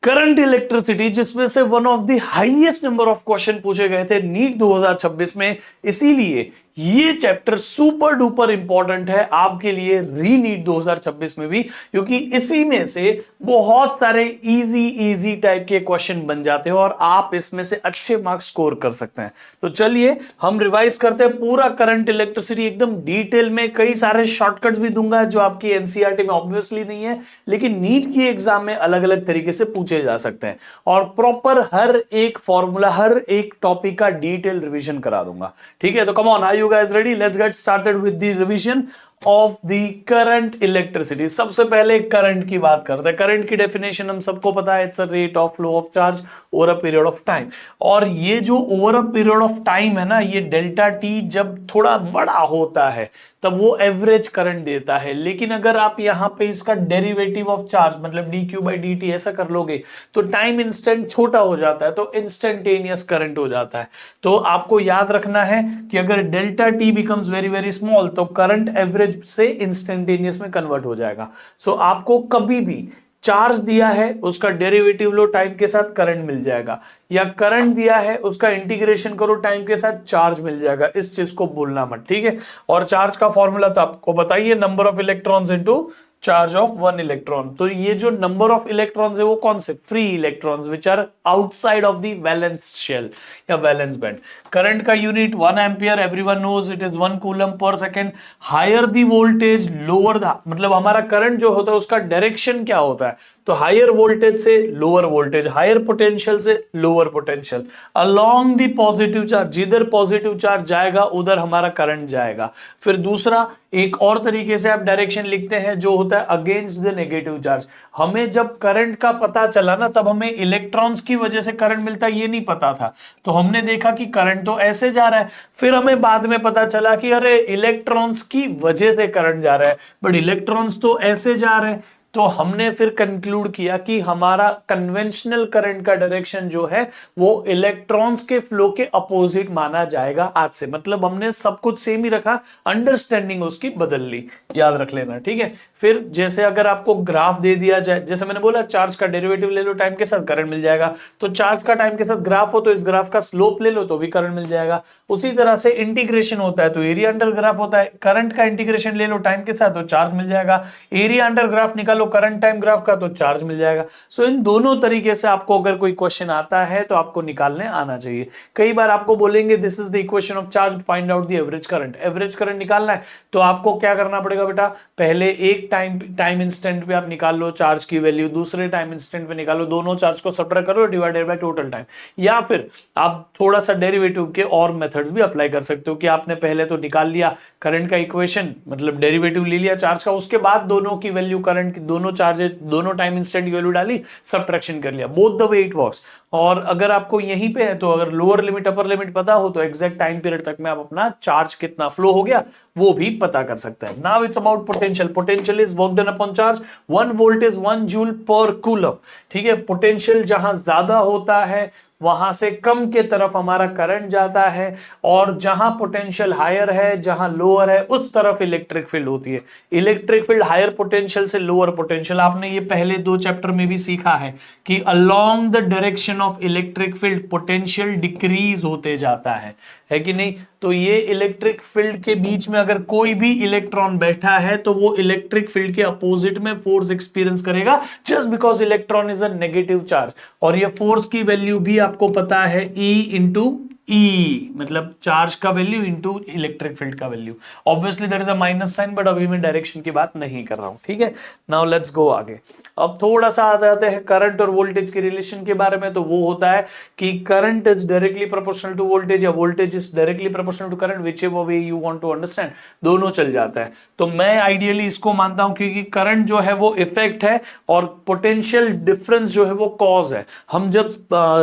Current electricity, जिसमें से one of the highest number of question पूछे गए थे नीट 2026 में, इसीलिए ये चैप्टर सुपर डुपर इंपॉर्टेंट है आपके लिए री नीट 2026 में भी, क्योंकि इसी में से बहुत सारे इजी टाइप के क्वेश्चन बन जाते हैं और आप इसमें से अच्छे मार्क्स स्कोर कर सकते हैं। तो चलिए हम रिवाइज करते हैं पूरा करंट इलेक्ट्रिसिटी एकदम डिटेल में। कई सारे शॉर्टकट्स भी दूंगा जो आपकी एनसीईआरटी में ऑब्वियसली नहीं है, लेकिन नीट की एग्जाम में अलग अलग तरीके से पूछे जा सकते हैं, और प्रॉपर हर एक फॉर्मूला, हर एक टॉपिक का डिटेल रिवीजन करा दूंगा। ठीक है, तो come on, are you guys ready? Let's get started with the revision of the current electricity। सबसे पहले करंट की बात करते हैं। करंट की डेफिनेशन हम सबको पता है, it's a rate of flow of charge over a period of time. और ये जो over a period of time है ना, ये डेल्टा टी जब थोड़ा बड़ा होता है तब वो एवरेज करंट देता है। लेकिन अगर आप यहां पे इसका डेरिवेटिव ऑफ चार्ज मतलब D Q by D T ऐसा कर लोगे तो टाइम इंस्टेंट छोटा हो जाता है, तो इंस्टेंटेनियस करंट हो जाता है। तो आपको याद रखना है कि अगर delta T becomes very very small तो करंट एवरेज से इंस्टेंटेनियस में कन्वर्ट हो जाएगा। सो आपको कभी भी चार्ज दिया है उसका डेरिवेटिव लो, टाइम के साथ करंट मिल जाएगा, या करंट दिया है उसका इंटीग्रेशन करो, टाइम के साथ चार्ज मिल जाएगा। इस चीज को भूलना मत, ठीक है। और चार्ज का फॉर्मूला तो आपको बताइए, number of electrons into charge of one electron. तो ये जो नंबर ऑफ इलेक्ट्रॉन्स है वो कौन से? Free electrons which are outside of the valence shell या वैलेंस बैंड। करंट का unit 1 ampere, everyone knows it is 1 coulomb per second. Higher the voltage lower the, मतलब हमारा करंट जो होता है उसका डायरेक्शन क्या होता है? तो हायर वोल्टेज से लोअर वोल्टेज, हायर पोटेंशियल से lower potential, along the positive charge, जिधर पॉजिटिव चार्ज जाएगा उधर हमारा करंट जाएगा। फिर दूसरा, एक और तरीके से आप डायरेक्शन लिखते हैं जो होता है अगेंस्ट द नेगेटिव चार्ज। हमें जब करंट का पता चला ना, तब हमें इलेक्ट्रॉन्स की वजह से करंट मिलता है ये नहीं पता था, तो हमने देखा कि करंट तो ऐसे जा रहा है। फिर हमें बाद में पता चला कि अरे इलेक्ट्रॉन्स की वजह से करंट जा रहा है, बट इलेक्ट्रॉन्स तो ऐसे जा रहे हैं। तो हमने फिर कंक्लूड किया कि हमारा कन्वेंशनल करंट का डायरेक्शन जो है वो इलेक्ट्रॉन्स के फ्लो के अपोजिट माना जाएगा आज से। मतलब हमने सब कुछ सेम ही रखा, अंडरस्टैंडिंग उसकी बदल ली, याद रख लेना, ठीक है। फिर जैसे अगर आपको ग्राफ दे दिया जाए, जैसे मैंने बोला चार्ज का डेरिवेटिव ले लो, टाइम के साथ करंट मिल जाएगा। तो चार्ज का टाइम के साथ ग्राफ हो तो इस ग्राफ का स्लोप ले लो तो भी करंट मिल जाएगा। उसी तरह से इंटीग्रेशन होता है तो एरिया अंडर ग्राफ होता है, करंट का इंटीग्रेशन ले लो टाइम के साथ तो चार्ज मिल जाएगा। एरिया अंडर ग्राफ निकालो करंट टाइम ग्राफ का तो चार्ज मिल जाएगा। सो इन दोनों तरीके से आपको अगर कोई क्वेश्चन आता है तो आपको निकालने आना चाहिए। कई बार आपको बोलेंगे this is the equation of charge, find out the average current. Average current निकालना है तो आपको क्या करना पड़ेगा बेटा? पहले एक टाइम इंस्टेंट पे आप निकाल लो चार्ज की वैल्यू, दूसरे टाइम इंस्टेंट पे निकालो, दोनों चार्ज को सब्ट्रैक्ट करो डिवाइडेड बाय टोटल टाइम। या फिर आप थोड़ा सा डेरिवेटिव के और मेथड्स भी अप्लाई कर सकते हो कि आपने पहले तो निकाल लिया करंट का इक्वेशन, मतलब डेरिवेटिव ले लिया चार्ज का, उसके बाद दोनों की वैल्यू, करंट की दोनों चार्ज, दोनों टाइम इंस्टेंट की वैल्यू डाली, सब्ट्रैक्शन कर लिया। Both the way it works. और अगर आपको यहीं पे है तो अगर लोअर लिमिट अपर लिमिट पता हो तो एग्जैक्ट टाइम पीरियड तक में आप अपना चार्ज कितना फ्लो हो गया वो भी पता कर सकते हैं। Now it's about potential. Potential is work done upon charge, 1 volt is 1 joule पर कूलम, ठीक है। पोटेंशियल जहां ज्यादा होता है वहां से कम के तरफ हमारा करंट जाता है, और जहां पोटेंशियल हायर है, जहां लोअर है, उस तरफ इलेक्ट्रिक फील्ड होती है। इलेक्ट्रिक फील्ड हायर पोटेंशियल से लोअर पोटेंशियल, आपने ये पहले 2 चैप्टर में भी सीखा है कि along the direction of electric field potential decrease होते जाता है कि नहीं? तो ये इलेक्ट्रिक फील्ड के बीच में अगर कोई भी इलेक्ट्रॉन बैठा है तो वो इलेक्ट्रिक फील्ड के अपोजिट में फोर्स एक्सपीरियंस करेगा, just because electron is a negative charge. और ये फोर्स की वैल्यू भी आपको पता है, E इंटू ई, मतलब चार्ज का वैल्यू इंटू इलेक्ट्रिक फील्ड का value. Obviously there is a minus sign, but अभी मैं डायरेक्शन की बात नहीं कर रहा हूं, ठीक है। नाउ लेट्स गो आगे। अब थोड़ा सा आ जाते हैं करंट और वोल्टेज के रिलेशन के बारे में। तो वो होता है कि current is directly proportional to voltage या voltage is directly proportional to current, whichever way you want to understand, दोनों चल जाता है। तो मैं आइडियली इसको मानता हूं क्योंकि करंट जो है वो इफेक्ट है और पोटेंशियल डिफरेंस जो है वो कॉज है। हम जब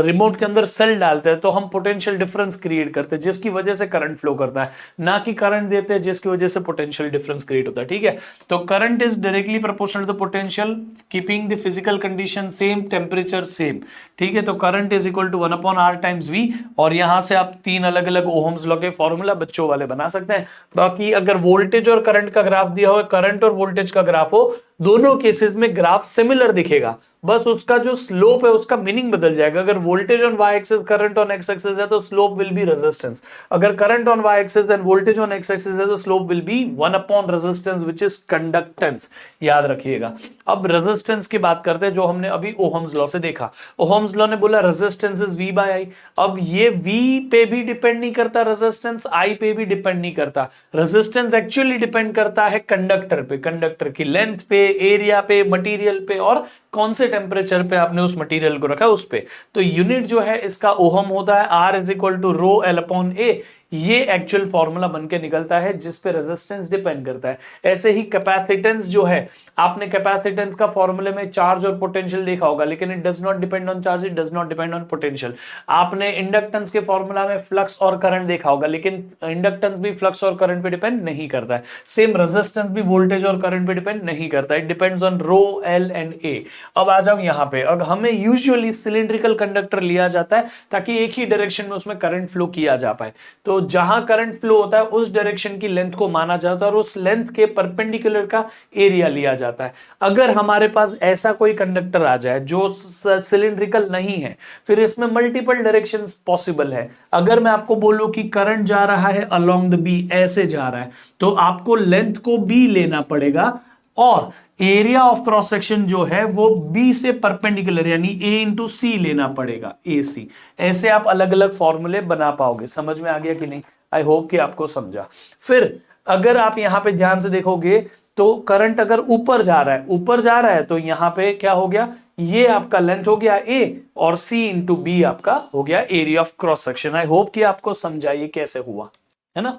रिमोट के अंदर सेल डालते हैं तो हम पोटेंशियल डिफरेंस क्रिएट करते हैं जिसकी वजह से करंट फ्लो करता है, ना कि करंट देते हैं जिसकी वजह से पोटेंशियल डिफरेंस क्रिएट होता है, ठीक है। तो current is directly proportional to potential, keeping the physical condition same, temperature same, ठीक है। तो current is equal to 1/r times v, और यहां से आप 3 अलग अलग ओहम्स लॉ के फॉर्मूला बच्चों वाले बना सकते हैं। बाकी अगर वोल्टेज और करंट का ग्राफ दिया हो, करंट और वोल्टेज का ग्राफ हो, दोनों केसेस में ग्राफ सिमिलर दिखेगा, बस उसका जो स्लोप है उसका मीनिंग बदल जाएगा। अगर voltage on Y axis, current on X axis है तो स्लोप विल बी रेजिस्टेंस। अगर current on Y axis and voltage on X axis है तो slope will be 1 upon resistance which is conductance. याद रखिएगा। अब रेजिस्टेंस की बात करते हैं जो हमने अभी ओहम्स लॉ से देखा। ओहम्स लॉ ने बोला resistance is V by I। अब ये V पे भी डिपेंड नहीं करता, रेजिस्टेंस I पे भी डिपेंड नहीं करता। रेजिस्टेंस एक्चुअली डिपेंड करता है कंडक्टर पे, कंडक्टर की लेंथ पे, एरिया पे, मटेरियल पे और कौन से टेम्परेचर पे आपने उस मटेरियल को रखा उस पे। तो यूनिट जो है इसका ओहम होता है R is equal to rho L upon A। ये एक्चुअल फॉर्मूला बनके निकलता है जिस पे रेजिस्टेंस डिपेंड करता है। ऐसे ही कैपेसिटेंस जो है, आपने कैपेसिटेंस का फॉर्मूले में चार्ज और पोटेंशियल देखा होगा, लेकिन it does not depend on charge, it does not depend on potential. आपने इंडक्टेंस के फॉर्मूला में फ्लक्स और करंट देखा होगा, लेकिन इंडक्टेंस भी फ्लक्स और करंट पे डिपेंड नहीं करता है। सेम रेजिस्टेंस भी वोल्टेज और करंट पे डिपेंड नहीं करता, it depends on rho L and A। अब आ जाओ यहां पे। अब हमें यूजुअली सिलिंड्रिकल कंडक्टर लिया जाता है ताकि एक ही डायरेक्शन में उसमें करंट फ्लो किया जा पाए। तो जहां करंट फ्लो होता है उस डायरेक्शन की लेंथ को माना जाता है और उस लेंथ के परपेंडिकुलर का एरिया लिया जाता है। अगर हमारे पास ऐसा कोई कंडक्टर आ जाए जो सिलिंड्रिकल नहीं है, फिर इसमें मल्टीपल डायरेक्शंस पॉसिबल है। अगर मैं आपको बोलूं कि करंट जा रहा है अलोंग द बी, ऐसे जा रहा है, तो आपको लेंथ को बी लेना पड़ेगा और एरिया ऑफ क्रॉस सेक्शन जो है वो बी से परपेंडिकुलर यानी ए इंटू सी लेना पड़ेगा, ए सी। ऐसे आप अलग अलग फॉर्मूले बना पाओगे। समझ में आ गया कि नहीं? आई होप कि आपको समझा। फिर अगर आप यहां पे ध्यान से देखोगे तो करंट अगर ऊपर जा रहा है, ऊपर जा रहा है, तो यहां पे क्या हो गया, ये आपका लेंथ हो गया ए और सी इंटू बी आपका हो गया area of cross section. I hope कि आपको समझा ये कैसे हुआ, है ना?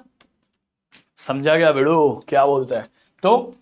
समझा गया बेड़ो? क्या बोलता है? तो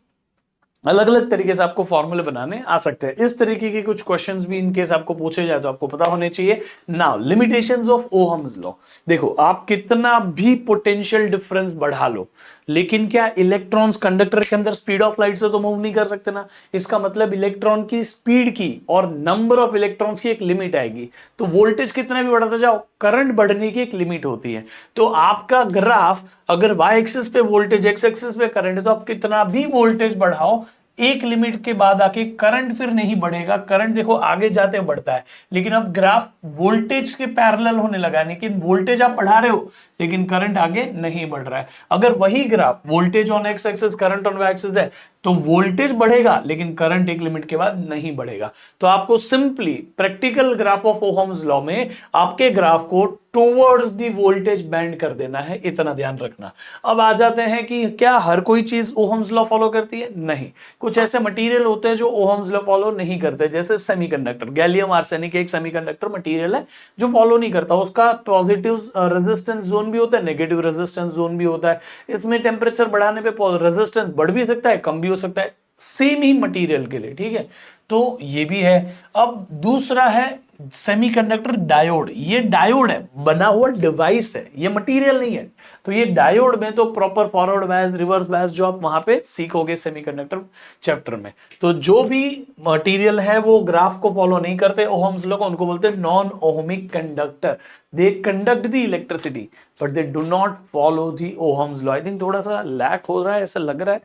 अलग अलग तरीके से आपको फॉर्मूले बनाने आ सकते हैं। इस तरीके के कुछ क्वेश्चंस भी इनकेस आपको पूछे जाए तो आपको पता होने चाहिए। Now limitations of Ohm's law. देखो, आप कितना भी पोटेंशियल डिफरेंस बढ़ा लो, लेकिन क्या इलेक्ट्रॉन्स कंडक्टर के अंदर स्पीड ऑफ लाइट से तो मूव नहीं कर सकते ना। इसका मतलब इलेक्ट्रॉन की स्पीड की और नंबर ऑफ इलेक्ट्रॉन्स की एक लिमिट आएगी। तो वोल्टेज कितना भी बढ़ाते जाओ, करंट बढ़ने की एक लिमिट होती है। तो आपका ग्राफ अगर वाई एक्सिस पे वोल्टेज, एक्स एक्सिस पे करंट है, तो आप कितना भी वोल्टेज बढ़ाओ, एक लिमिट के बाद आके करंट फिर नहीं बढ़ेगा। करंट देखो आगे जाते बढ़ता है, लेकिन अब ग्राफ वोल्टेज के पैरेलल होने लगा है, लेकिन वोल्टेज आप बढ़ा रहे हो लेकिन करंट आगे नहीं बढ़ रहा है। अगर वही graph voltage on X axis, current on Y axis है, तो वोल्टेज बढ़ेगा लेकिन करंट एक लिमिट के बाद नहीं बढ़ेगा। तो आपको simply practical graph of Ohm's law में आपके ग्राफ को टुवर्ड्स दी वोल्टेज बैंड कर देना है, इतना ध्यान रखना। अब आ जाते हैं कि क्या हर कोई चीज ओहम्स लॉ फॉलो करती है? नहीं। कुछ ऐसे मटेरियल होते हैं जो ओहम्स लॉ फॉलो नहीं करते, जैसे सेमीकंडक्टर। गैलियम आर्सेनिक एक सेमीकंडक्टर मटेरियल है जो फॉलो नहीं करता। उसका पॉजिटिव रेजिस्टेंस जोन भी होता है, नेगेटिव रेजिस्टेंस जोन भी होता है। इसमें टेम्परेचर बढ़ाने पे रेजिस्टेंस बढ़ भी सकता है, कम भी हो सकता है, सेम ही मटेरियल के लिए, ठीक है? तो ये भी है। अब दूसरा है सेमीकंडक्टर डायोड। ये डायोड है, बना हुआ डिवाइस है, ये मटेरियल नहीं है। तो ये डायोड में तो proper forward bias, reverse bias जो आप वहां पे सीखोगे सेमीकंडक्टर चैप्टर में। तो जो भी मटेरियल है वो ग्राफ को फॉलो नहीं करते ओहम्स लॉ को, उनको बोलते हैं non ohmic conductor. They conduct the electricity but they do not follow the Ohm's law. I think थोड़ा सा लैक हो रहा है, ऐसा लग रहा है।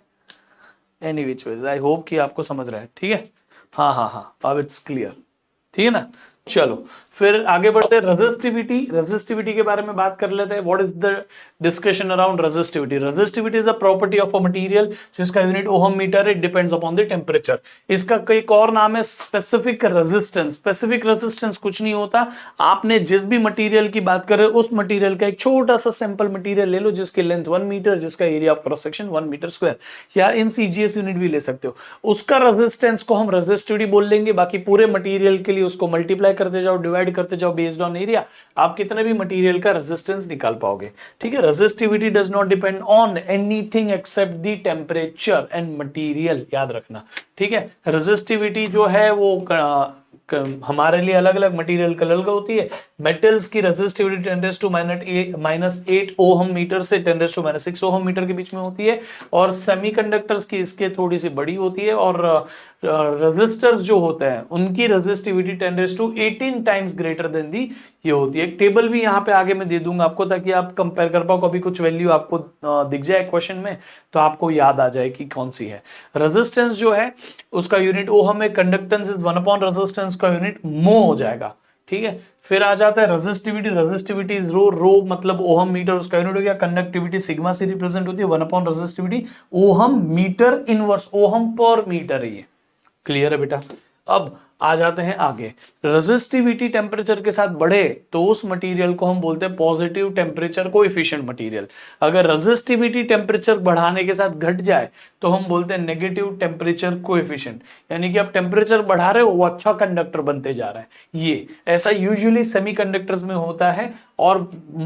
Any which ways, I hope कि आपको समझ रहा है, ठीक है? हाँ हाँ हाँ, अब इट्स क्लियर, ठीक है ना? चलो फिर आगे बढ़ते हैं। रेजिस्टिविटी, रेजिस्टिविटी के बारे में बात कर लेते हैं। What is the discussion around resistivity? Resistivity is a property of a material जिसका यूनिट ओहम मीटर है। It depends upon the temperature. इसका एक और नाम है स्पेसिफिक रेजिस्टेंस। स्पेसिफिक रेजिस्टेंस कुछ नहीं होता, आपने जिस भी मटेरियल की बात कर रहे हो उस मटेरियल का एक छोटा सा सैंपल मटेरियल ले लो जिसकी लेंथ 1 मीटर, जिसका area of cross section 1 metre square, या इन सीजीएस यूनिट भी ले सकते हो। उसका रेजिस्टेंस को हम रेजिस्टिविटी बोल लेंगे। बाकी पूरे मटेरियल के लिए उसको मल्टीप्लाई करते जाओ, डिवाइड करते जाओ बेस्ड ऑन एरिया, आप कितने भी मटेरियल का रेजिस्टेंस निकाल पाओगे, ठीक है? Resistivity does not depend on anything accept the temperature and material, याद रखना, ठीक है? रेजिस्टिविटी जो है वो हमारे लिए अलग अलग मटेरियल का अलग होती है। मेटल्स की रेजिस्टिविटी 10⁻⁸ ओहम मीटर से 10⁻⁶ ओहम मीटर के बीच में होती है, और सेमीकंडक्टर्स की इसके थोड़ी सी बड़ी होती है, और रेजिस्टर्स जो होते हैं उनकी रेजिस्टिविटी 10⁻18 टाइम्स ग्रेटर देन दी ये होती है। एक टेबल भी यहाँ पे आगे मैं दे दूंगा आपको, ताकि आप कंपेयर कर पाओ, कभी कुछ वैल्यू आपको दिख जाए क्वेश्चन में तो आपको याद आ जाए कि कौन सी है। रेजिस्टेंस जो है उसका यूनिट ओहम है। कंडक्टेंस इज 1/रेजिस्टेंस रेजिस्टेंस का यूनिट मो हो जाएगा, ठीक है। फिर आ जाता है रेजिस्टिविटी, रेजिस्टिविटी इज रो, रो मतलब ओहम मीटर, उसका यूनिट हो गया। कंडक्टिविटी सिग्मा से रिप्रेजेंट होती है 1 upon resistivity ohm metre inverse, ohm per metre है ये, क्लियर है बेटा। अब आ जाते हैं आगे, रेजिस्टिविटी टेम्परेचर के साथ बढ़े तो उस मटेरियल को हम बोलते हैं पॉजिटिव टेम्परेचर कोएफिशिएंट मटेरियल। अगर रेजिस्टिविटी टेम्परेचर बढ़ाने के साथ घट जाए तो हम बोलते हैं नेगेटिव टेम्परेचर कोएफिशिएंट, यानी कि आप टेम्परेचर बढ़ा रहे हो वो अच्छा कंडक्टर बनते जा रहा है। ये ऐसा यूजुअली सेमीकंडक्टर्स में होता है। और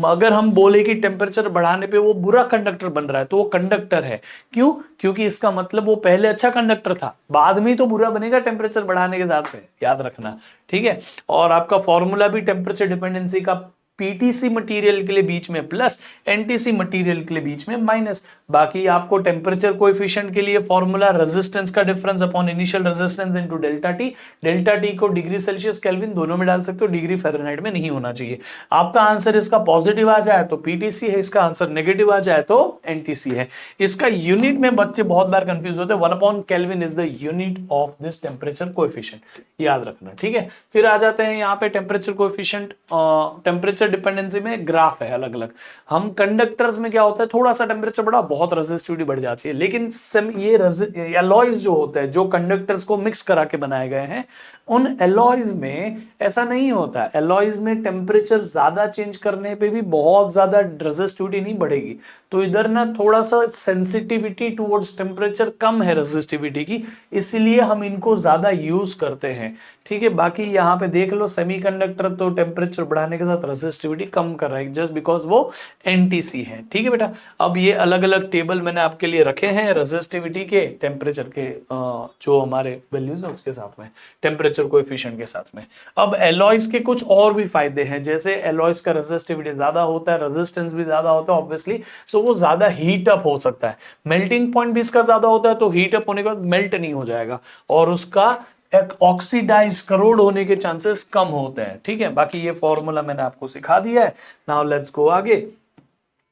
अगर हम बोले कि टेम्परेचर बढ़ाने पे वो बुरा कंडक्टर बन रहा है तो वो कंडक्टर है, क्यों? क्योंकि इसका मतलब वो पहले अच्छा कंडक्टर था, बाद में तो बुरा बनेगा टेम्परेचर बढ़ाने के साथ में, याद रखना, ठीक है। और आपका फॉर्मूला भी टेम्परेचर डिपेंडेंसी का पीटीसी मटेरियल के लिए बीच में प्लस, एनटीसी मटेरियल के लिए बीच में माइनस। बाकी आपको टेम्परेचर कोएफिशिएंट के लिए फॉर्मूला रेजिस्टेंस का difference upon initial resistance into delta T. Delta T को डिग्री सेल्सियस केल्विन दोनों में डाल सकते हो, डिग्री फ़ारेनहाइट में नहीं होना चाहिए। आपका आंसर इसका पॉजिटिव आ जाए तो पीटीसी है, इसका आंसर नेगेटिव आ जाए तो एनटीसी है। इसका यूनिट में बच्चे बहुत बार कंफ्यूज होते हैं, 1 upon kelvin is the unit of this temperature coefficient, याद रखना, ठीक है। फिर आ जाते हैं यहाँ पे टेम्परेचर कोएफिशिएंट, टेम्परेचर डिपेंडेंसी में ग्राफ है अलग अलग। हम कंडक्टर्स में क्या होता है, थोड़ा सा टेम्परेचर बढ़ा बहुत रेजिस्टिविटी बढ़ जाती है, लेकिन ये एलॉयज जो होते हैं जो कंडक्टर्स को मिक्स करा के बनाए गए हैं, उन एलॉयज में ऐसा नहीं होता। एलॉयज में टेम्परेचर ज्यादा चेंज करने पे भी बहुत ज्यादा रेजिस्टिविटी नहीं बढ़ेगी, तो इधर ना थोड़ा सा सेंसिटिविटी टुवर्ड्स टेम्परेचर कम है रेजिस्टिविटी की, इसलिए हम इनको ज्यादा यूज करते हैं, ठीक है। बाकी यहाँ पे देख लो सेमीकंडक्टर तो टेम्परेचर बढ़ाने के साथ रेजिस्टिविटी कम कर रहा है जस्ट बिकॉज वो एनटीसी है, ठीक है बेटा। अब ये अलग अलग टेबल मैंने आपके लिए रखे हैं रेजिस्टिविटी के, टेम्परेचर के जो हमारे वैल्यूज है उसके साथ में, टेम्परेचर कोएफिशिएंट के साथ में। अब एलॉयज के कुछ और भी फायदे हैं, जैसे एलॉयज का रेजिस्टिविटी ज्यादा होता है, रेजिस्टेंस भी ज्यादा होता है ऑब्वियसली, सो वो ज्यादा हीट अप हो सकता है। मेल्टिंग पॉइंट भी इसका ज्यादा होता है, तो हीट अप होने के बाद मेल्ट नहीं हो जाएगा, और उसका ऑक्सीडाइज करोड होने के चांसेस कम होते हैं, ठीक है। बाकी ये फॉर्मूला मैंने आपको सिखा दिया है। नाउ लेट्स गो आगे।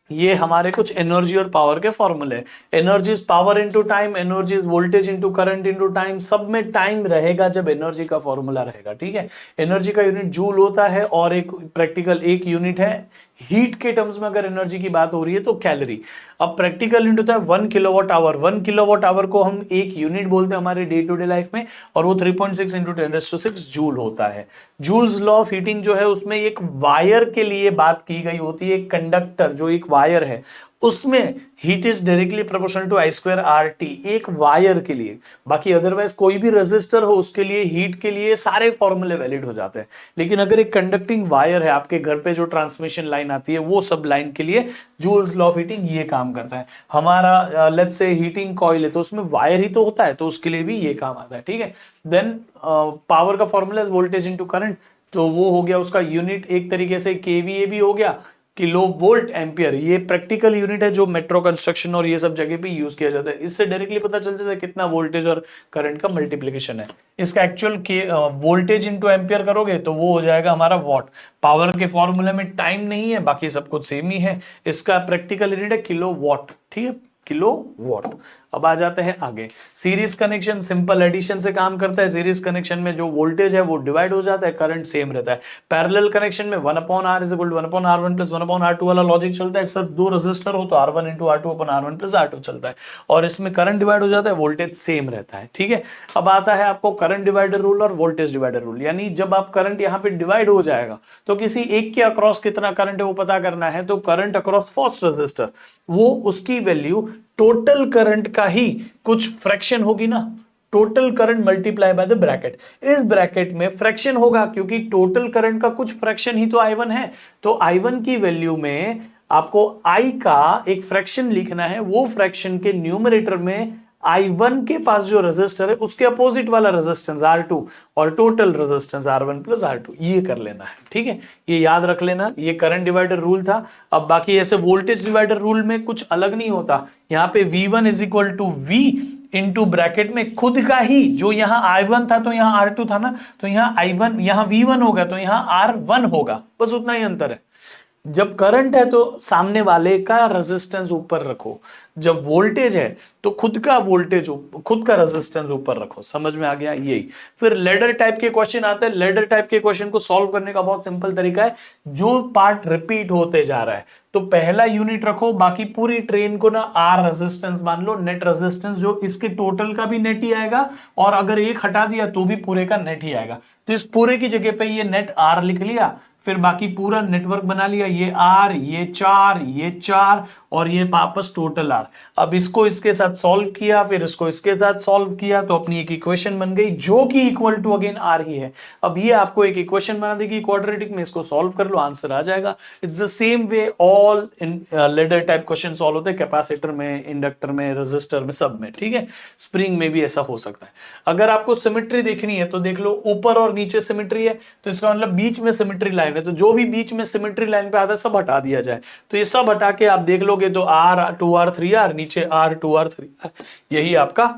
ये हमारे कुछ एनर्जी और पावर के फॉर्मूले, energy is power into time, energy is voltage into current into time, सब में टाइम रहेगा जब एनर्जी का फॉर्मूला रहेगा, ठीक है। एनर्जी का यूनिट जूल होता है, और एक प्रैक्टिकल एक यूनिट है हीट के टर्म्स में अगर एनर्जी की बात हो रही है तो कैलोरी। अब प्रैक्टिकल यूनिट होता है 1 किलोवाट आवर, 1 किलोवाट आवर को हम एक यूनिट बोलते हैं हमारे डे टू डे लाइफ में, और वो 3.6 इंटू 10⁶ जूल होता है। जूल्स लॉ ऑफ हीटिंग जो है उसमें एक वायर के लिए बात की गई होती है, कंडक्टर जो एक वायर है उसमें heat is directly proportional to I square R T, एक वायर के लिए। बाकी अदरवाइज कोई भी रेजिस्टर हो उसके लिए हीट के लिए सारे फॉर्मूले वैलिड हो जाते हैं, लेकिन अगर एक कंडक्टिंग वायर है, आपके घर पे जो ट्रांसमिशन लाइन आती है वो सब लाइन के लिए जूल्स लॉ ऑफ हीटिंग ये काम करता है। हमारा लेट्स से हीटिंग कॉइल है तो उसमें वायर ही तो होता है, तो उसके लिए भी ये काम आता है, ठीक है। देन पावर का फॉर्मूला वोल्टेज इंटू करंट, तो वो हो गया उसका यूनिट एक तरीके से केवीए भी हो गया, किलो वोल्ट एम्पियर। ये प्रैक्टिकल यूनिट है जो मेट्रो कंस्ट्रक्शन और ये सब जगह पे यूज किया जाता है। इससे डायरेक्टली पता चल जाता है कितना वोल्टेज और करंट का मल्टीप्लिकेशन है। इसका एक्चुअल वोल्टेज इंटू एम्पियर करोगे तो वो हो जाएगा हमारा वॉट। पावर के फॉर्मूले में टाइम नहीं है, बाकी सब कुछ सेम ही है। इसका प्रैक्टिकल यूनिट है किलो वॉट, ठीक है, किलो वॉट। अब आ जाते हैं आगे। सीरीज कनेक्शन सिंपल एडिशन से काम करता है। सीरीज कनेक्शन में जो वोल्टेज है वो डिवाइड हो जाता है, करंट सेम रहता है। पैरेलल कनेक्शन में 1/r is equal to 1/r1 plus 1/r2 वाला लॉजिक चलता है। सिर्फ दो रेजिस्टर हो तो R1 इंटू R2 अपन R1 प्लस R2 चलता है, और इसमें करंट डिवाइड हो जाता है, वोल्टेज सेम रहता है, ठीक है। अब आता है आपको करंट डिवाइडर रूल और वोल्टेज डिवाइडर रूल, यानी जब आप करंट यहाँ पे डिवाइड हो जाएगा तो किसी एक के अक्रॉस कितना करंट है वो पता करना है, तो करंट अक्रॉस फर्स्ट रेजिस्टर वो उसकी वैल्यू टोटल करंट का ही कुछ फ्रैक्शन होगी ना, total current multiply by the bracket. इस ब्रैकेट में फ्रैक्शन होगा क्योंकि टोटल करंट का कुछ फ्रैक्शन ही तो I1 है, तो I1 की वैल्यू में आपको I का एक फ्रैक्शन लिखना है, वो फ्रैक्शन के न्यूमरेटर में I1 के पास जो रेजिस्टर है उसके अपोजिट वाला रेजिस्टेंस R2 और total resistance R1 plus R2 ये कर लेना है, ठीक है। ये याद रख लेना, ये करंट डिवाइडर रूल था। अब बाकी ऐसे वोल्टेज डिवाइडर रूल में कुछ अलग नहीं होता। यहाँ पे V1 is equal to V into bracket में खुद का ही, जो यहाँ I1 था तो यहाँ R2 था ना, तो यहाँ I1 यहाँ V1 होगा तो यहाँ R1 होगा, बस उतना ही अंतर है। जब करंट है तो सामने वाले का रेजिस्टेंस ऊपर रखो, जब वोल्टेज है तो खुद का वोल्टेज, खुद का रेजिस्टेंस ऊपर रखो। समझ में आ गया? यही। फिर लेडर टाइप के क्वेश्चन आते हैं। लेडर टाइप के क्वेश्चन को सॉल्व करने का बहुत सिंपल तरीका है, जो पार्ट रिपीट होते जा रहा है तो पहला यूनिट रखो, बाकी पूरी ट्रेन को ना आर रेजिस्टेंस मान लो, नेट रेजिस्टेंस जो इसके टोटल का भी नेट ही आएगा, और अगर एक हटा दिया तो भी पूरे का नेट ही आएगा। तो इस पूरे की जगह पे ये नेट आर लिख लिया, फिर बाकी पूरा नेटवर्क बना लिया, ये आर, ये चार और ये वापस टोटल आर। अब इसको इसके साथ सॉल्व किया, फिर इसको इसके साथ सॉल्व किया, तो अपनी एक इक्वेशन बन गई जो कि इक्वल टू अगेन आर ही है। अब ये आपको एक इक्वेशन बना देगी क्वाड्रेटिक में, इसको सॉल्व कर लो, आंसर आ जाएगा। It's the same way all in ladder type question solve होते हैं, कैपेसिटर में, इंडक्टर में, रेजिस्टर में, सब में। ठीक है, स्प्रिंग में भी ऐसा हो सकता है। अगर आपको सिमेट्री देखनी है तो देख लो, ऊपर और नीचे सिमेट्री है तो इसका मतलब बीच में सिमेट्री लाइन है, तो जो भी बीच में सिमेट्री लाइन पे आता है सब हटा दिया जाए। तो ये सब हटा के आप देख लोगे तो आर 2R 3R, नीचे आर 2R 3R, यही आपका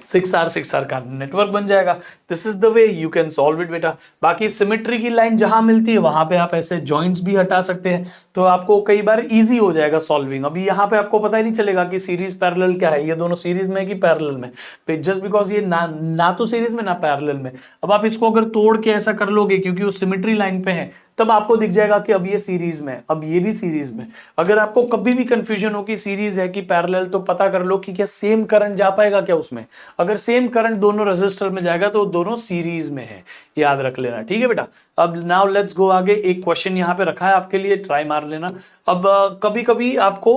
6R का नेटवर्क बन जाएगा। This is the way you can solve it बेटा। बाकी सिमेट्री की लाइन जहां मिलती है वहां पे आप ऐसे जॉइंट्स भी हटा सकते हैं, तो आपको कई बार इजी हो जाएगा सॉल्विंग। अभी यहाँ पे आपको पता ही नहीं चलेगा कि सीरीज पैरेलल क्या है, ये दोनों सीरीज में है कि पैरेलल में, जस्ट बिकॉज ये ना तो सीरीज में ना पैरेलल में। अब आप इसको अगर तोड़ के ऐसा कर लोगे क्योंकि वो सिमेट्री लाइन पे है, तब आपको दिख जाएगा कि अब ये सीरीज में, अब ये भी सीरीज में। अगर आपको कभी भी कंफ्यूजन हो कि सीरीज है कि पैरेलल, तो पता कर लो कि क्या सेम करंट जा पाएगा क्या उसमें। अगर सेम करंट दोनों रेजिस्टर में जाएगा तो दोनों सीरीज में है, याद रख लेना। ठीक है बेटा। अब नाउ लेट्स गो आगे। एक क्वेश्चन यहाँ पे रखा है आपके लिए, ट्राई मार लेना। अब कभी कभी आपको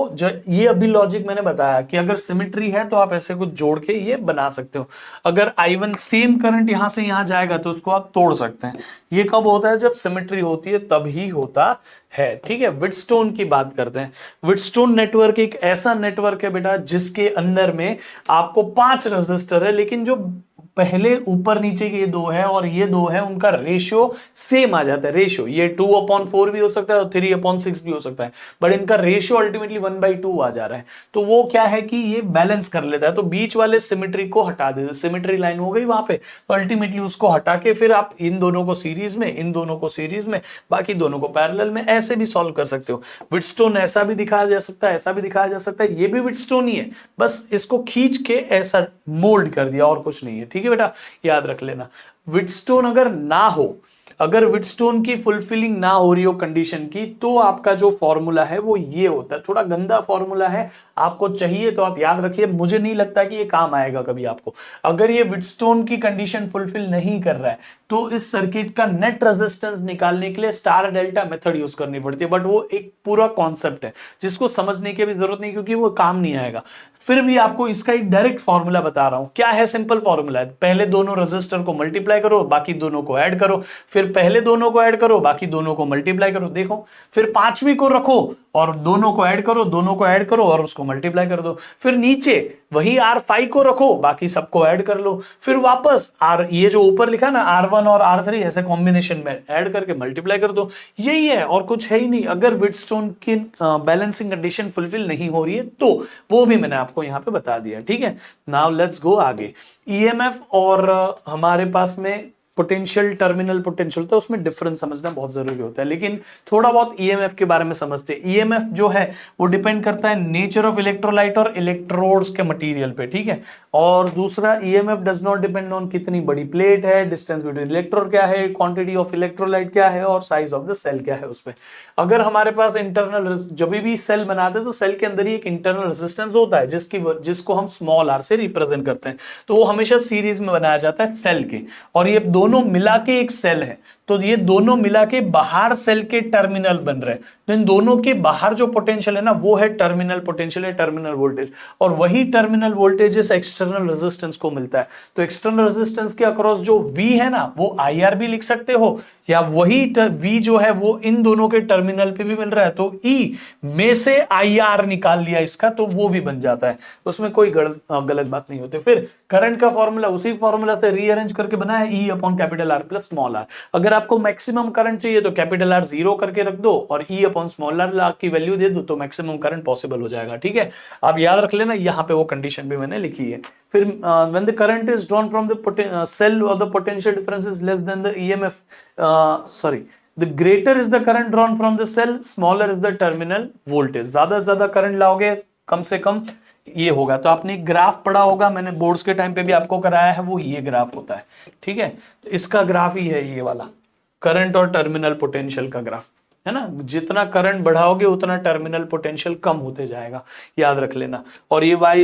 ये अभी लॉजिक मैंने बताया कि अगर सिमेट्री है तो आप ऐसे कुछ जोड़ के ये बना सकते हो। अगर I1 सेम करंट यहां से यहां जाएगा तो उसको आप तोड़ सकते हैं। ये कब होता है? जब सिमेट्री होती है तब ही होता है। ठीक है, व्हिटस्टोन की बात करते हैं। व्हिटस्टोन नेटवर्क एक ऐसा नेटवर्क है बेटा जिसके अंदर में आपको 5 रेजिस्टर है, लेकिन जो पहले ऊपर नीचे के ये दो है और ये दो है, उनका रेशियो सेम आ जाता है। रेशियो ये 2/4 भी हो सकता है और 3/6 भी हो सकता है, बट इनका रेशियो अल्टीमेटली 1/2 आ जा रहा है। तो वो क्या है कि ये बैलेंस कर लेता है। तो बीच वाले सिमेट्री को हटा देते, सिमेट्री लाइन हो गई वहां पे, तो अल्टीमेटली उसको हटा के फिर आप इन दोनों को सीरीज में, इन दोनों को सीरीज में, बाकी दोनों को पैरेलल में, ऐसे भी सॉल्व कर सकते हो। व्हिटस्टोन ऐसा भी दिखाया जा सकता है, ऐसा भी दिखाया जा सकता है। ये भी व्हिटस्टोन ही है, बस इसको खींच के ऐसा मोल्ड कर दिया और कुछ नहीं है। ठीक है बेटा, याद रख लेना। व्हिटस्टोन अगर ना हो, अगर व्हिटस्टोन की फुलफिलिंग ना हो रही हो कंडीशन की, तो आपका जो फॉर्मूला है वो ये होता है। थोड़ा गंदा फॉर्मूला है, आपको चाहिए तो आप याद रखिए, मुझे नहीं लगता कि ये काम आएगा कभी आपको। अगर ये व्हिटस्टोन की कंडीशन फुलफिल नहीं कर रहा है तो इस सर्किट का नेट रेजिस्टेंस निकालने के लिए स्टार डेल्टा मेथड यूज करनी पड़ती है, बट वो एक पूरा कॉन्सेप्ट है जिसको समझने की भी जरूरत नहीं, क्योंकि वो काम नहीं आएगा। फिर भी आपको इसका एक डायरेक्ट फॉर्मूला बता रहा हूं। क्या है? सिंपल फॉर्मूला है, पहले दोनों रेजिस्टर को मल्टीप्लाई करो, बाकी दोनों को ऐड करो, फिर पहले दोनों को ऐड करो, बाकी दोनों को मल्टीप्लाई करो। देखो, फिर पांचवी को रखो और दोनों को ऐड करो, दोनों को ऐड करो और उसको मल्टीप्लाई कर दो। फिर नीचे वही R5 को रखो, बाकी सबको ऐड कर लो। फिर वापस R, ये जो ऊपर लिखा ना R1 और R3, ऐसे कॉम्बिनेशन में ऐड करके मल्टीप्लाई कर दो। यही है और कुछ है ही नहीं। अगर व्हिटस्टोन की बैलेंसिंग कंडीशन फुलफिल नहीं हो रही है तो वो भी मैंने आपको यहां पे बता दिया। ठीक है, नाउ लेट्स गो आगे। EMF और हमारे पास में पोटेंशियल, टर्मिनल पोटेंशियल, तो उसमें डिफरेंस समझना बहुत जरूरी होता है। लेकिन थोड़ा बहुत ईएमएफ के बारे में समझते हैं। ईएमएफ जो है वो डिपेंड करता है नेचर ऑफ इलेक्ट्रोलाइट और इलेक्ट्रोड्स के मटेरियल पे, ठीक है। और दूसरा, EMF does not depend on कितनी बड़ी प्लेट है, डिस्टेंस बिटवीन इलेक्ट्रोड क्या है, क्वांटिटी ऑफ इलेक्ट्रोलाइट क्या है और साइज ऑफ द सेल क्या है उसमें। अगर हमारे पास इंटरनल, जब भी सेल बनाते हैं तो सेल के अंदर ही एक इंटरनल रेजिस्टेंस होता है जिसको हम स्मॉल आर से रिप्रेजेंट करते हैं। तो वो हमेशा सीरीज में बनाया जाता है सेल के, और ये दोनों मिला के एक सेल है। तो ये दोनों मिला के बाहर सेल के टर्मिनल बन रहे हैं। तो इन दोनों के बाहर जो पोटेंशियल है ना, वो है टर्मिनल पोटेंशियल, है टर्मिनल वोल्टेज। और वही टर्मिनल वोल्टेज इस एक्सटर्नल रेजिस्टेंस को मिलता है। तो एक्सटर्नल रेजिस्टेंस के अक्रॉस जो V है ना, वो IR भी लिख सकते हो, या वही V जो है वो इन दोनों के टर्मिनल पे भी मिल रहा है। तो E में से IR निकाल लिया इसका, तो वो भी बन जाता है, उसमें कोई गलत बात नहीं होती। फिर करंट का फॉर्मूला उसी फॉर्मूला से रीअरेंज करके बना है, E upon capital R plus small r। अगर आपको मैक्सिमम करंट चाहिए तो कैपिटल R 0 करके रख दो और E अपॉन स्मॉल r की वैल्यू दे दो, तो मैक्सिमम करंट पॉसिबल हो जाएगा। ठीक है, आप याद रख लेना, यहाँ पे वो कंडीशन भी मैंने लिखी है। फिर when the current is drawn from the cell or the potential difference is less than the EMF, sorry, the greater is the current drawn from the cell, smaller is the terminal voltage. ज्यादा से ज्यादा current लाओगे कम से कम ये होगा। तो आपने graph पढ़ा होगा, मैंने बोर्ड्स के टाइम पे भी आपको कराया है, वो ये ग्राफ होता है, ठीक है। तो इसका ग्राफ ही है ये वाला, करंट और टर्मिनल पोटेंशियल का ग्राफ, है ना। जितना करंट बढ़ाओगे उतना टर्मिनल पोटेंशियल कम होते जाएगा, याद रख लेना। और ये y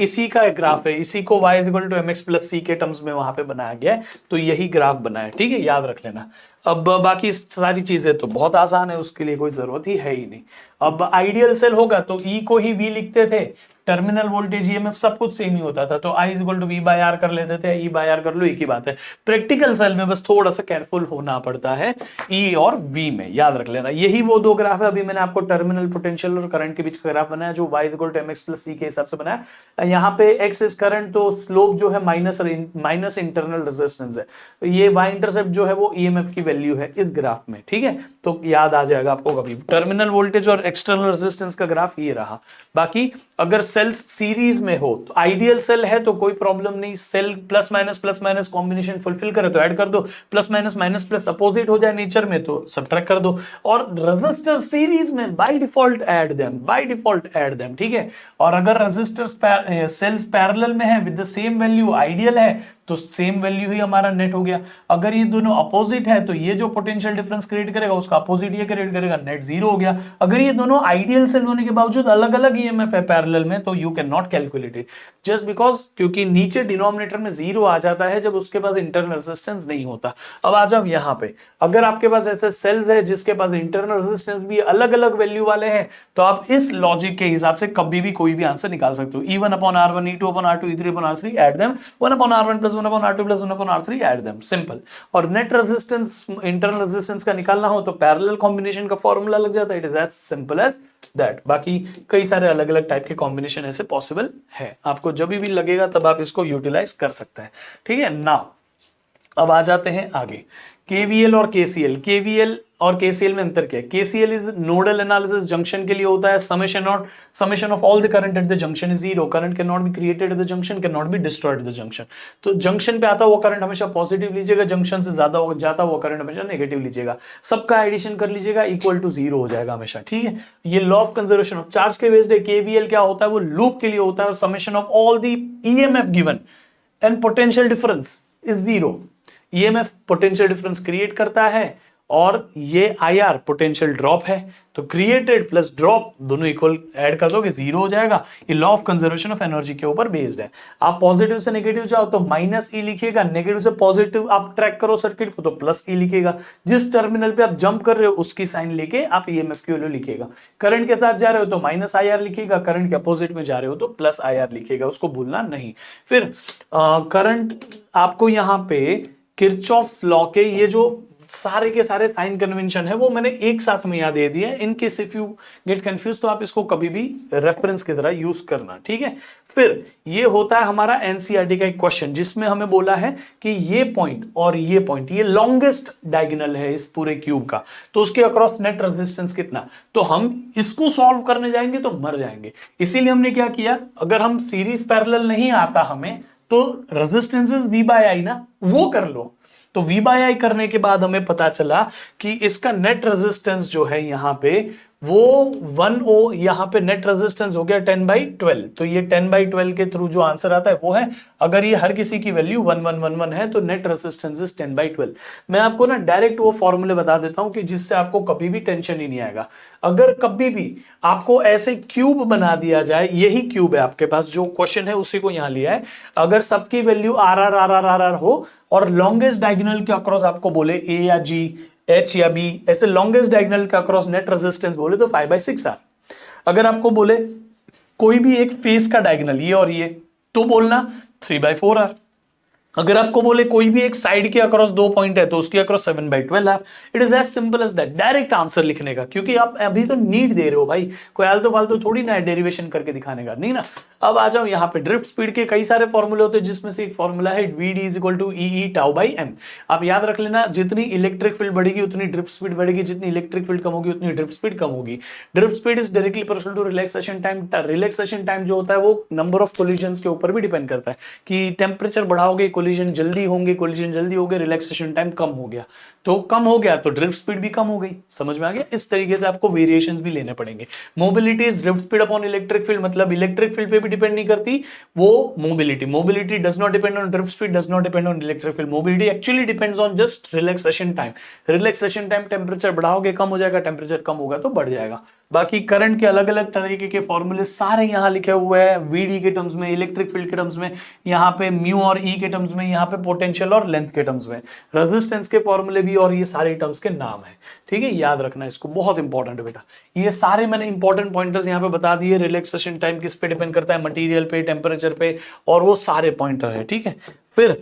इसी का एक ग्राफ है, इसी को y equal to mx plus c के टर्म्स में वहां पे बनाया गया है, तो यही ग्राफ बना है, ठीक है, याद रख लेना। अब बाकी सारी चीजें तो बहुत आसान है, उसके लिए कोई जरूरत ही है ही नहीं। अब आइडियल सेल होगा तो E को ही V लिखते थे, टर्मिनल वोल्टेज ईएमएफ सब कुछ सेम ही होता था, तो I equal to V by R कर लेते थे, E बाय R कर लो, एक ही बात है। प्रैक्टिकल सेल में बस थोड़ा सा केयरफुल होना पड़ता है E और V में, याद रख लेना। यही वो दो ग्राफ है, अभी मैंने आपको टर्मिनल पोटेंशियल और करंट के बीच का ग्राफ बनाया, जो y equal to mx plus c के हिसाब से बनाया। यहाँ पे x इज करंट, तो स्लोप जो है माइनस इंटरनल रेजिस्टेंस है, तो ये y इंटरसेप्ट जो है वो ईएमएफ की वैल्यू है इस ग्राफ में, ठीक है। तो याद आ जाएगा आपको कभी, टर्मिनल वोल्टेज और एक्सटर्नल रेजिस्टेंस का ग्राफ ये रहा। बाकी अगर सेल्स सीरीज में हो तो आइडियल सेल है तो कोई प्रॉब्लम नहीं, cell plus minus combination fulfil करे तो ऐड कर दो, प्लस माइनस प्लस अपोजिट हो जाए नेचर में तो सब्ट्रैक्ट कर दो। और रेजिस्टर सीरीज में बाय डिफॉल्ट ऐड देम, ठीक है। और अगर रेजिस्टर्स सेल्स पैरेलल में है with the same value, ideal है तो सेम वैल्यू ही हमारा नेट हो गया। अगर ये दोनों अपोजिट है तो ये जो पोटेंशियल डिफरेंस क्रिएट करेगा उसका अपोजिट ये क्रिएट करेगा, नेट जीरो हो गया। अगर ये दोनों आइडियल सेल होने के बावजूद अलग अलग ईएमएफ है पैरेलल में, तो you can not calculate it, just because क्योंकि नीचे डिनोमिनेटर में जीरो आ जाता है जब उसके पास इंटरनल रेजिस्टेंस नहीं होता। अब आ जाओ यहाँ पे, अगर आपके पास ऐसे सेल्स है जिसके पास इंटरनल रेजिस्टेंस भी अलग अलग वैल्यू वाले हैं, तो आप इस लॉजिक के हिसाब से कभी भी कोई भी आंसर निकाल सकते हो। E1 upon R1, E2 upon R2, E3 upon R3, add them, 1 upon R1 plus 1 upon R2 plus 1 upon R3, add them, simple. और नेट रेजिस्टेंस, इंटरनल रेजिस्टेंस का निकालना हो तो पैरेलल कॉम्बिनेशन का फॉर्मूला लग जाता है, it is as simple as that. बाकी कई सारे अलग अलग टाइप के कॉम्बिनेशन ऐसे पॉसिबल है, आपको जब भी लगेगा तब आप इसको यूटिलाइज कर सकते हैं, ठीक है ना। अब आ जाते हैं आगे, केवीएल और केसीएल। केवीएल और केसीएल में अंतर क्या है? KCL is nodal analysis, junction के लिए होता है। Summation of all the current at the junction is zero, current can not be created at the junction, can not be destroyed at the junction. तो junction पे आता हुआ current हमेशा positive लीजिएगा, जंक्शन से ज्यादा जाता हुआ करंट हमेशा नेगेटिव लीजिएगा। सबका एडिशन कर लीजिएगा, इक्वल टू जीरो हो जाएगा हमेशा, ठीक है। ये law of conservation of charge के बेस्ड है। केवीएल क्या होता है? वो लूप के लिए होता है, summation of all the EMF given and potential difference is zero. EMF potential difference create करता है और ये आईआर पोटेंशियल ड्रॉप है, तो क्रिएटेड प्लस ड्रॉप दोनों इक्वल ऐड कर दोगे जीरो हो जाएगा। ये law of conservation of energy के ऊपर बेस्ड है। आप पॉजिटिव से नेगेटिव जाओ तो माइनस ई लिखिएगा, नेगेटिव से पॉजिटिव आप ट्रैक करो सर्किट को तो प्लस ई लिखिएगा। जिस टर्मिनल पे आप जंप कर रहे हो उसकी साइन लेके आप ईएमएफ की वैल्यू लिखिएगा। करंट के साथ जा रहे हो तो माइनस आईआर लिखिएगा, करंट के अपोजिट में जा रहे हो तो प्लस आईआर लिखिएगा, उसको भूलना नहीं। फिर करंट आपको यहाँ पे किरचॉफ्स लॉ के ये जो सारे के सारे साइन कन्वेंशन है वो मैंने एक साथ में याद दे दिया है। In case if you get confuse तो आप इसको कभी भी रेफरेंस की तरह यूज करना, ठीक है। फिर ये होता है हमारा एनसीईआरटी का एक क्वेश्चन जिसमें हमें बोला है कि ये पॉइंट और ये पॉइंट ये लॉन्गेस्ट डायगोनल है इस पूरे क्यूब का, तो उसके अक्रॉस नेट रेजिस्टेंस कितना। तो हम इसको सॉल्व करने जाएंगे तो मर जाएंगे, इसीलिए हमने क्या किया, अगर हम सीरीज पैरेलल नहीं आता हमें तो रेजिस्टेंसेस V बाय आई ना, वो कर लो। तो V बाय आई करने के बाद हमें पता चला कि इसका नेट रेजिस्टेंस जो है यहाँ पे वो 1O, यहाँ पे नेट रेजिस्टेंस हो गया 10/12। तो ये 10/12 के थ्रू जो आंसर आता है वो है, अगर ये हर किसी की वैल्यू 1111 है तो नेट रेजिस्टेंस इज 10/12। मैं आपको ना डायरेक्ट वो फॉर्मूले बता देता हूं कि जिससे आपको कभी भी टेंशन ही नहीं आएगा। अगर कभी भी आपको ऐसे क्यूब बना दिया जाए, यही क्यूब है आपके पास, जो क्वेश्चन है उसी को यहां लिया है, अगर सबकी वैल्यू RR हो और लॉन्गेस्ट डायगोनल के अक्रॉस आपको बोले A या G, H या B, ऐसे लॉन्गेस्ट डायगोनल का अक्रॉस नेट रेजिस्टेंस बोले तो 5/6R। अगर आपको बोले कोई भी एक फेस का डायगोनल ये और ये तो बोलना 3/4R। अगर आपको बोले कोई भी एक साइड के अक्रॉस 2 पॉइंट है तो उसके across 7/12R। It is as simple as that, direct answer लिखने का, क्योंकि आप अभी तो नीड दे रहे हो भाई, कोई आलतू फालतू थोड़ी ना डेरिवेशन करके दिखाने का, नहीं ना। अब आ जाओ यहाँ पे, ड्रिफ्ट स्पीड के कई सारे फॉर्मूले होते हैं जिसमें से एक फॉर्मूला है VD = EE τ/m। आप याद रख लेना, जितनी इलेक्ट्रिक फील्ड बढ़ेगी उतनी ड्रिफ्ट स्पीड बढ़ेगी, जितनी इलेक्ट्रिक फील्ड कम होगी उतनी ड्रिफ्ट स्पीड कम होगी। Drift speed is directly proportional to relaxation time. Relaxation time जो होता है वो नंबर ऑफ कोलिजन्स के ऊपर भी डिपेंड करता है कि टेम्परेचर बढ़ाओगे कोलिजन जल्दी होंगे, कोलिजन जल्दी हो गए, रिलैक्सेशन टाइम कम हो गया, तो कम हो गया तो ड्रिफ्ट स्पीड भी कम हो गई। समझ में आ गया? इस तरीके से आपको वेरिएशंस भी लेने पड़ेंगे। Mobility is drift speed upon electric field, मतलब इलेक्ट्रिक फील्ड पे भी डिपेंड नहीं करती वो mobility does not depend on drift speed, does not depend on electric field. Mobility actually depends on just relaxation time. Relaxation time temperature बढ़ाओगे कम हो जाएगा, टेम्परेचर कम होगा तो बढ़ जाएगा। बाकी करंट के अलग अलग तरीके के फॉर्मूले सारे यहां लिखे हुए हैं, वीडी के टर्म्स में, इलेक्ट्रिक फील्ड के टर्म्स में, यहाँ पे म्यू और ई के टर्म्स में, यहाँ पे पोटेंशियल और लेंथ के टर्म्स में, रेजिस्टेंस के फॉर्मूले भी, और ये सारे टर्म्स के नाम है। ठीक है, याद रखना इसको, बहुत इंपॉर्टेंट है बेटा। ये सारे मैंने इंपॉर्टेंट पॉइंटर्स यहाँ पे बता दिए। रिलैक्सेशन टाइम किस पे डिपेंड करता है? मटेरियल पे, टेम्परेचर पे, और वो सारे पॉइंटर है। ठीक है, फिर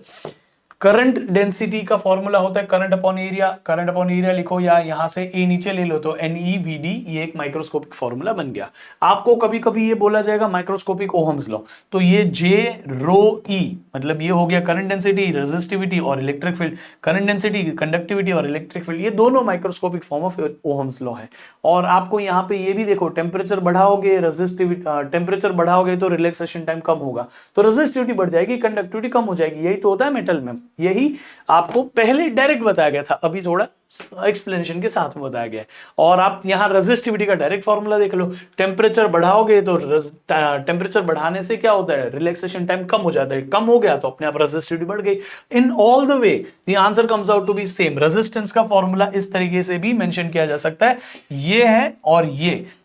करंट डेंसिटी का फॉर्मूला होता है current upon area. Current upon area लिखो, या यहां से ए नीचे ले लो तो NEVD, ये एक माइक्रोस्कोपिक फॉर्मूला बन गया। आपको कभी कभी ये बोला जाएगा माइक्रोस्कोपिक ओहम्स लॉ, तो ये J ρ E, मतलब ये हो गया करंट डेंसिटी, रेजिस्टिविटी और electric field. Current density, conductivity और इलेक्ट्रिक फील्ड, ये दोनों microscopic form of Ohm's law है। और आपको यहाँ पे ये भी देखो, टेम्परेचर बढ़ाओगे, रेजिस्टिविटी, टेम्परेचर बढ़ाओगे तो रिलैक्सेशन टाइम कम होगा, तो रेजिस्टिविटी बढ़ जाएगी, कंडक्टिविटी कम हो जाएगी। यही तो होता है मेटल में, यही आपको पहले डायरेक्ट बताया गया था, अभी थोड़ा एक्सप्लेनेशन के साथ में बताया गया है। और आप यहां रेजिस्टिविटी का डायरेक्ट फॉर्मूला देख लो, टेम्परेचर बढ़ाओगे तो टेम्परेचर बढ़ाने से क्या होता है? रिलैक्सेशन टाइम कम हो जाता है, कम हो गया तो अपने आप रेजिस्टिविटी बढ़ गई। In all the way the answer comes out to be same. Resistance का फॉर्मूला इस तरीके से भी मेंशन किया जा सकता है, ये है और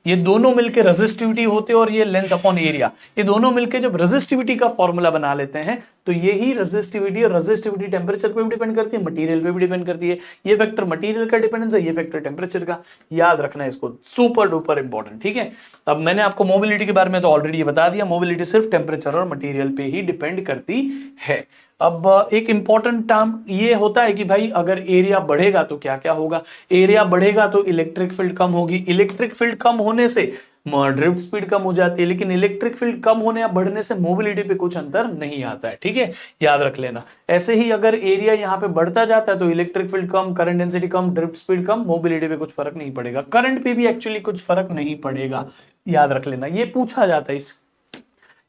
ये दोनों मिलकर रेजिस्टिविटी होते हैं, और ये लेंथ अपॉन एरिया, ये दोनों मिलकर जब रेजिस्टिविटी का फॉर्मूला बना लेते हैं तो यही रेजिस्टिविटी, और रेजिस्टिविटी टेम्परेचर पे भी डिपेंड करती है, मटेरियल पे भी डिपेंड करती है। ये फैक्टर मटेरियल का डिपेंडेंस है, ये फैक्टर टेम्परेचर का। याद रखना है इसको, सुपर डुपर इंपॉर्टेंट। ठीक है, अब मैंने आपको मोबिलिटी के बारे में तो ऑलरेडी ये बता दिया, मोबिलिटी सिर्फ टेम्परेचर और मटेरियल पे ही डिपेंड करती है। अब एक इंपॉर्टेंट टर्म ये होता है कि भाई अगर एरिया बढ़ेगा तो क्या क्या होगा? एरिया बढ़ेगा तो इलेक्ट्रिक फील्ड कम होगी, इलेक्ट्रिक फील्ड कम होने से ड्रिफ्ट स्पीड कम हो जाती है, लेकिन इलेक्ट्रिक फील्ड कम होने या बढ़ने से मोबिलिटी पे कुछ अंतर नहीं आता है। ठीक है, याद रख लेना। ऐसे ही अगर एरिया यहाँ पे बढ़ता जाता है तो इलेक्ट्रिक फील्ड कम, करंट डेंसिटी कम, ड्रिफ्ट स्पीड कम, मोबिलिटी पे कुछ फर्क नहीं पड़ेगा। करंट पे भी एक्चुअली कुछ फर्क नहीं पड़ेगा, याद रख लेना, ये पूछा जाता है,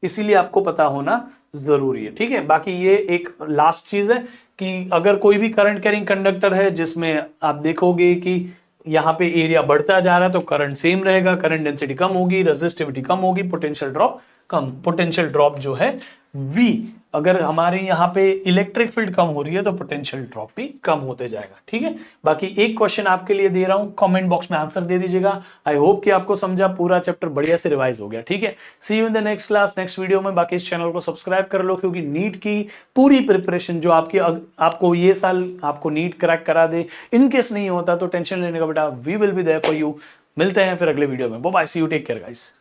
इसीलिए आपको पता होना जरूरी है। ठीक है, बाकी ये एक लास्ट चीज है कि अगर कोई भी करंट कैरिंग कंडक्टर है जिसमें आप देखोगे कि यहाँ पे एरिया बढ़ता जा रहा है तो करंट सेम रहेगा, करंट डेंसिटी कम होगी, रेजिस्टिविटी कम होगी, पोटेंशियल ड्रॉप कम, पोटेंशियल ड्रॉप जो है V, अगर हमारे यहाँ पे इलेक्ट्रिक फील्ड कम हो रही है तो पोटेंशियल ड्रॉप भी कम होते जाएगा। ठीक है, बाकी एक क्वेश्चन आपके लिए दे रहा हूं, कमेंट बॉक्स में आंसर दे दीजिएगा। आई होप कि आपको समझा, पूरा चैप्टर बढ़िया से रिवाइज हो गया। ठीक है, see you in the next class, next video में। बाकी इस चैनल को सब्सक्राइब कर लो, क्योंकि नीट की पूरी प्रिपरेशन जो आपको ये साल आपको नीट क्रैक करा दे, इनकेस नहीं होता तो टेंशन लेने का बेटा, we will be there for you. मिलते हैं फिर अगले वीडियो में। Bye bye, see you, take care guys.